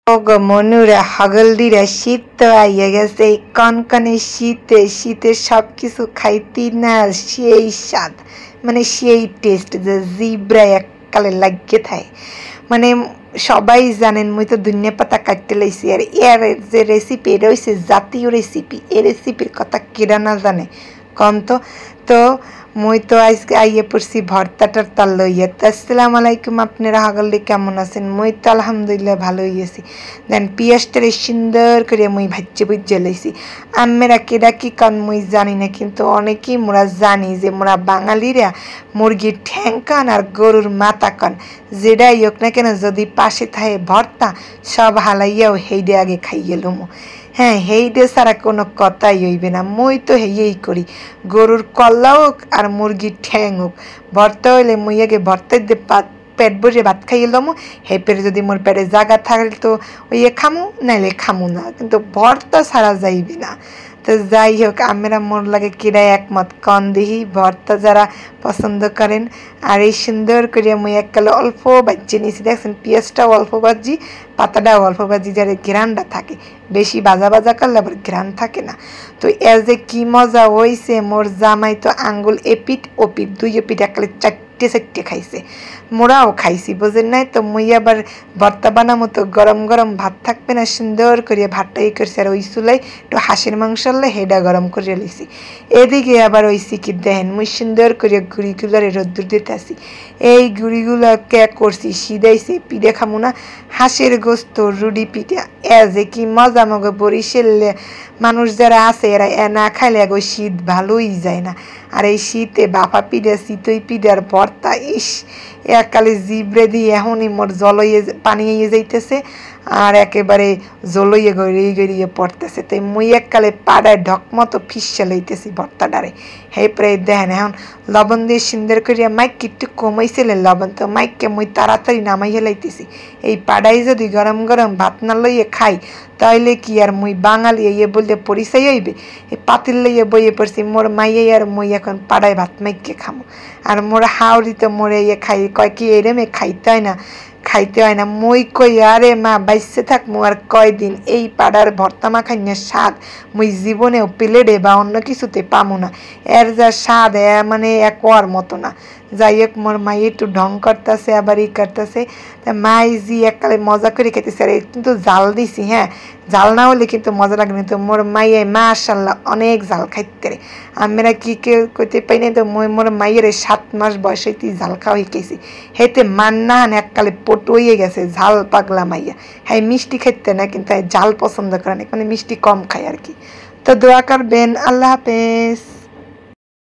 ওগো মনুরা হাগলদিরা শীত তো আইয়া গেছে। এই কনকনে শীতে শীতের সব কিছু খাইতে না সেই স্বাদ, মানে সেই টেস্ট যে জিব্রায় এককালে লাগিয়ে থাকে। মানে সবাই জানেন মুই তো ধনিয়া পাতা কাটতে লাইছি, আর এর যে রেসিপি এটা হচ্ছে জাতীয় রেসিপি। এই রেসিপির কথা কেডা না জানে কম তো। তো মুই তো আজকে আইয়ে পড়ছি ভর্তা টর্তা লইয়া। তো আসসালামু আলাইকুম, আপনারা হাগলদি কেমন আছেন? মুই তো আলহামদুলিল্লাহ ভালো হইয়াছি। দেন পিঁয়াজটারে সুন্দর করে মুই ভাজ্যে ভুজ্যে লইছি। আমেরা কেডা কি কান মুই জানি না, কিন্তু অনেকেই মোরা জানি যে মোরা বাঙালিরা মুরগির ঠ্যাং কান আর গরুর মাথা কান যেটাই হোক না কেন, যদি পাশে থাকে ভর্তা সব হালাইয়াও হেইডে আগে খাইয়ে লমো। হ্যাঁ, হেইডে ছাড়া কোনো কথাই হইবে না। মুই তো হেয়েই করি, গরুর কল্লা হোক আর মুরগির ঠ্যাং হোক, ভর্তা হইলে মুই আগে ভর্তা দিয়ে পেট ভরে ভাত খাইয়ে লমো। হে পেটে যদি মোর পেটে জায়গা থাকলে তো ওইয়ে খামু, নাইলে খামু না, কিন্তু ভর্তা ছাড়া যাইবে না। তো যাই হোক, আমরা মোর লাগে কিরাই একমত কন দিহি ভর্তা যারা পছন্দ করেন। আর এই সুন্দর করে মুই এককালে অল্প বাজ্যে নিয়েছি, দেখছেন পেঁয়াজটাও অল্প ভাজি, পাতাটাও অল্প ভাজি, যারা ঘ্রানটা থাকে। বেশি ভাজা ভাজা করলে আবার ঘ্রান থাকে না। তো এর যে কি মজা হইছে, মোর জামাই তো আঙ্গুল এপিট ওপিট দুই এপিট এককালে চারটে চারটে খাইছে, মোরাও খাইছি, বোঝেন নাই। তো মুই আবার ভর্তা বানামো তো গরম গরম ভাত থাকবে না, সুন্দর করে ভাতটা ই করছি। আর ওই চুলাই একটু হাঁসের মাংস হলে হেডা গরম করে লইছি। এদিকে আবার ওই সিকির দেখেন মুই সুন্দর করে গুড়িগুলারে রোদ্দুর দিতে আসি। এই গুড়িগুলো কে করছি সিদাইছি, পিঠে খামো না, হাঁসের গোস্ত রুডি পিঠা। যে কি মজা মগে বরিশালে মানুষ যারা আছে এরা না খাইলে এগো শীত ভালোই যায় না। আর এই শীতে বাপা পিঠা চিতই পিঠার ভর্তা, ইস এককালে জিব্রে দিয়ে এখনই মোর জলইয়ে পানি ইয়ে যাইতেছে, আর একেবারে জলইয়ে গড়িয়ে গড়িয়ে পড়তেছে। তাই মুই এককালে পাড়ায় ঢকমতো ফিসা লইতেছি ভর্তাটারে। হে প্রায় দেখেন এখন লবণ দিয়ে সুন্দর করিয়া মাইক একটু কমাইছিলে লবণ, তো মাইককে মুই তাড়াতাড়ি নামাইয়া লাইতেছি। এই পাড়ায় যদি গরম গরম ভাত না লইয়ে খাই তাইলে কি আর মুই বাঙালি ইয়ে বলতে পরিচয় হইবে? এই পাতিল লইয়ে বইয়ে পড়ছি মোর মাইয়ে আর মুই এখন পাড়ায় ভাত মাইককে খামো। আর মোর হাওড়িতে মোরে ইয়ে খাই কয় কি এরমে খাইতে হয় না। মুই কই আরে মা বাইসে থাকমু আর কয়দিন, এই পাড়ার ভর্তা মাখাইয়া স্বাদ মুই জীবনেও প্লেটে বা অন্য কিছুতে পামু না। এর যা স্বাদ মানে একর মতো না। যাই হোক, মোর মাই একটু ঢং করতেছে আবার ই করতেছে। তা মাই জি এককালে মজা করে খেতেছে। আর কিন্তু জাল দিছি, হ্যাঁ, জাল না হলে কিন্তু মজা লাগে না। তো মোর মাইয়ে মাশাল্লাহ অনেক জাল খাইতে রে। আমরা কি কেউ কইতে পাই না, তো মই মোর মাইয়ের 7 মাস বয়সে জাল খাওয়া শিখেছি। হেতে মান্নাহান এককালে পটুইয়ে গেছে ঝাল পাগলা মাইয়া। হ্যাঁ, মিষ্টি খাইতে না, কিন্তু ঝাল পছন্দ করে না, মানে মিষ্টি কম খায় আর কি। তো দোয়া করবেন। আল্লাহ হাফেজ।